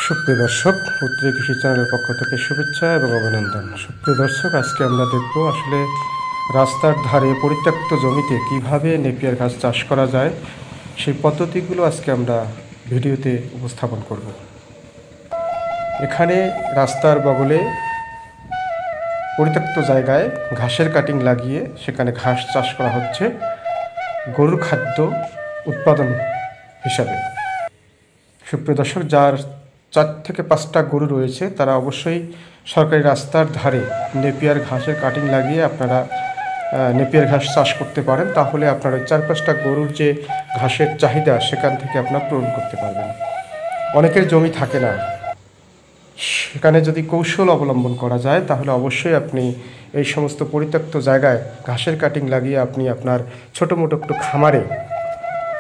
সুপ্রিয় দর্শক, উত্তরী কৃষি চ্যানেলের পক্ষ থেকে শুভেচ্ছা এবং অভিনন্দন। সুপ্রিয় দর্শক, আজকে আমরা দেখব আসলে রাস্তার ধারে পরিত্যক্ত জমিতে কিভাবে নেপিয়ার ঘাস চাষ করা যায়, সেই পদ্ধতিগুলো আজকে আমরা ভিডিওতে উপস্থাপন করব। এখানে রাস্তার বগলে পরিত্যক্ত জায়গায় ঘাসের কাটিং লাগিয়ে সেখানে ঘাস চাষ করা হচ্ছে গরুর খাদ্য উৎপাদন হিসাবে। সুপ্রিয় দর্শক, যার 4 থেকে 5টা গরু রয়েছে তারা অবশ্যই সরকারি রাস্তার ধারে নেপিয়ার ঘাসের কাটিং লাগিয়ে আপনারা নেপিয়ার ঘাস চাষ করতে পারেন। তাহলে আপনারা 4-5টা গরুর যে ঘাসের চাহিদা সেখান থেকে আপনারা পূরণ করতে পারবেন। অনেকের জমি থাকে না, সেখানে যদি কৌশল অবলম্বন করা যায় তাহলে অবশ্যই আপনি এই সমস্ত পরিত্যক্ত জায়গায় ঘাসের কাটিং লাগিয়ে আপনি আপনার ছোটো মোটো একটু খামারে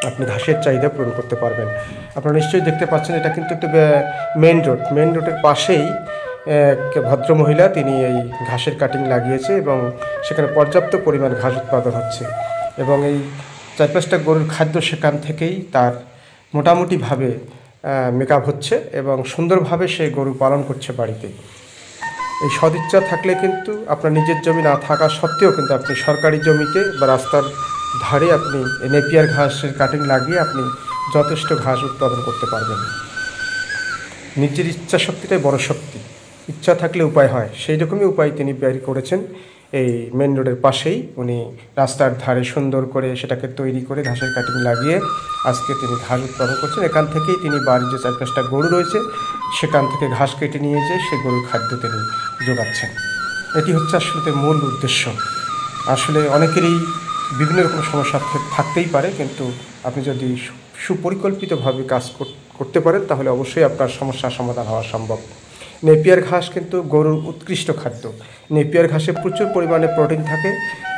আপনি ঘাসের চাহিদা পূরণ করতে পারবেন। আপনারা নিশ্চয়ই দেখতে পাচ্ছেন, এটা কিন্তু একটু মেন রোডের পাশেই এক ভদ্রমহিলা তিনি এই ঘাসের কাটিং লাগিয়েছে এবং সেখানে পর্যাপ্ত পরিমাণ ঘাস উৎপাদন হচ্ছে এবং এই 4-5টা গরুর খাদ্য সেখান থেকেই তার মোটামুটিভাবে মেকআপ হচ্ছে এবং সুন্দরভাবে সে গরু পালন করছে বাড়িতে। এই সদিচ্ছা থাকলে কিন্তু আপনার নিজের জমি না থাকা সত্ত্বেও কিন্তু আপনি সরকারি জমিতে বা রাস্তার ধারে আপনি নেপিয়ার ঘাসের কাটিং লাগিয়ে আপনি যথেষ্ট ঘাস উৎপাদন করতে পারবেন। নিজের ইচ্ছা শক্তিটাই বড় শক্তি, ইচ্ছা থাকলে উপায় হয়, সেই রকমই উপায় তিনি বের করেছেন। এই মেন রোডের পাশেই উনি রাস্তার ধারে সুন্দর করে সেটাকে তৈরি করে ঘাসের কাটিং লাগিয়ে আজকে তিনি ঘাস উৎপাদন করছেন। এখান থেকেই তিনি বাড়ির যে 4-5টা গরু রয়েছে সেখান থেকে ঘাস কেটে নিয়ে যেয়ে সেই গরুর খাদ্য তিনি যোগাচ্ছেন। এটি হচ্ছে আসলে মূল উদ্দেশ্য। আসলে অনেকেরই বিভিন্ন রকম সমস্যা থাকতেই পারে, কিন্তু আপনি যদি সুপরিকল্পিতভাবে কাজ করতে পারেন তাহলে অবশ্যই আপনার সমস্যার সমাধান হওয়া সম্ভব। নেপিয়ার ঘাস কিন্তু গরুর উৎকৃষ্ট খাদ্য। নেপিয়ার ঘাসে প্রচুর পরিমাণে প্রোটিন থাকে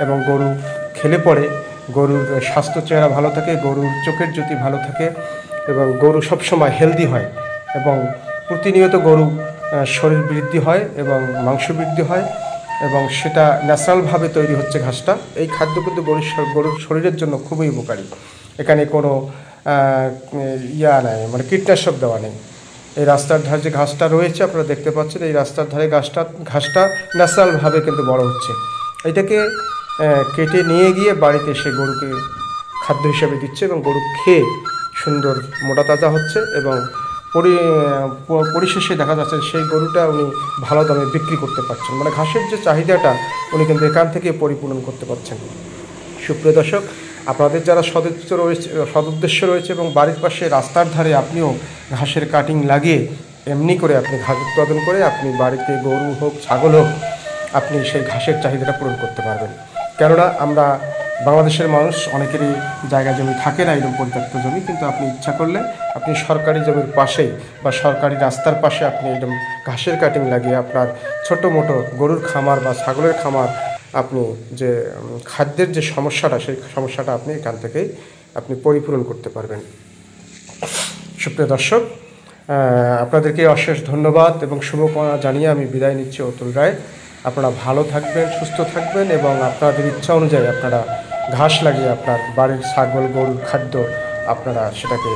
এবং গরু খেলে পরে গরুর স্বাস্থ্য চেহারা ভালো থাকে, গরুর চোখের জ্যোতি ভালো থাকে এবং গরু সবসময় হেলদি হয় এবং প্রতিনিয়ত গরু শরীর বৃদ্ধি হয় এবং মাংস বৃদ্ধি হয় এবং সেটা ন্যাচারালভাবে তৈরি হচ্ছে ঘাসটা। এই খাদ্য কিন্তু গরুর শরীরের জন্য খুবই উপকারী। এখানে কোনো নাই, মানে কীটনাশক দেওয়া নেই। এই রাস্তার ধারে যে ঘাসটা রয়েছে আপনারা দেখতে পাচ্ছেন, এই রাস্তার ধারে ঘাসটা ন্যাচারালভাবে কিন্তু বড় হচ্ছে। এটাকে কেটে নিয়ে গিয়ে বাড়িতে সে গরুকে খাদ্য হিসেবে দিচ্ছে এবং গরু খেয়ে সুন্দর মোটা তাজা হচ্ছে এবং পরিশেষে দেখা যাচ্ছে সেই গরুটা উনি ভালো দামে বিক্রি করতে পারছেন। মানে ঘাসের যে চাহিদাটা উনি কিন্তু এখান থেকে পরিপূরণ করতে পারছেন। সুপ্রিয় দর্শক, আপনাদের যারা সদুদ্দেশ্য রয়েছে এবং বাড়ির পাশে রাস্তার ধারে আপনিও ঘাসের কাটিং লাগিয়ে এমনি করে আপনি ঘাস উৎপাদন করে আপনি বাড়িতে গরু হোক ছাগল হোক আপনি সেই ঘাসের চাহিদাটা পূরণ করতে পারবেন। কেননা আমরা বাংলাদেশের মানুষ অনেকেরই জায়গা জমি থাকে না এরকম পরিত্যক্ত জমি, কিন্তু আপনি ইচ্ছা করলে আপনি সরকারি জমির পাশেই বা সরকারি রাস্তার পাশে আপনি এরকম ঘাসের কাটিং লাগিয়ে আপনার ছোটো মোটো গরুর খামার বা ছাগলের খামার আপনি যে খাদ্যের যে সমস্যাটা সেই সমস্যাটা আপনি এখান থেকেই আপনি পরিপূরণ করতে পারবেন। সুপ্রিয় দর্শক, আপনাদেরকে অশেষ ধন্যবাদ এবং শুভকামনা জানিয়ে আমি বিদায় নিচ্ছি অতুল রায়। আপনারা ভালো থাকবেন, সুস্থ থাকবেন এবং আপনাদের ইচ্ছা অনুযায়ী আপনারা ঘাস লাগিয়ে আপনার বাড়ির ছাগল গরুর খাদ্য আপনারা সেটাকে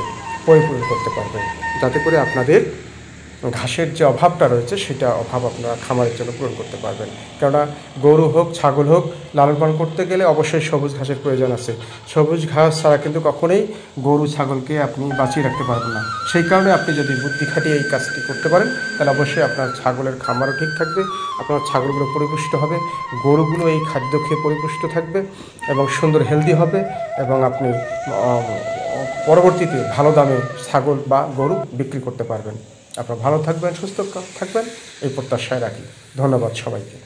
পরিপূরণ করতে পারবেন, যাতে করে আপনাদের ঘাসের যে অভাবটা রয়েছে সেটা অভাব আপনারা খামারের জন্য পূরণ করতে পারবেন। কেননা গরু হোক ছাগল হোক লালন পালন করতে গেলে অবশ্যই সবুজ ঘাসের প্রয়োজন আছে। সবুজ ঘাস ছাড়া কিন্তু কখনোই গরু ছাগলকে আপনি বাঁচিয়ে রাখতে পারবেন না। সেই কারণে আপনি যদি বুদ্ধি খাটিয়ে এই কাজটি করতে পারেন তাহলে অবশ্যই আপনার ছাগলের খামারও ঠিক থাকবে, আপনার ছাগলগুলো পরিপুষ্ট হবে, গরুগুলো এই খাদ্য খেয়ে পরিপুষ্ট থাকবে এবং সুন্দর হেলদি হবে এবং আপনি পরবর্তীতে ভালো দামে ছাগল বা গরু বিক্রি করতে পারবেন। আপনারা ভালো থাকবেন, সুস্থ থাকবেন এই প্রত্যাশায় রাখি। ধন্যবাদ সবাইকে।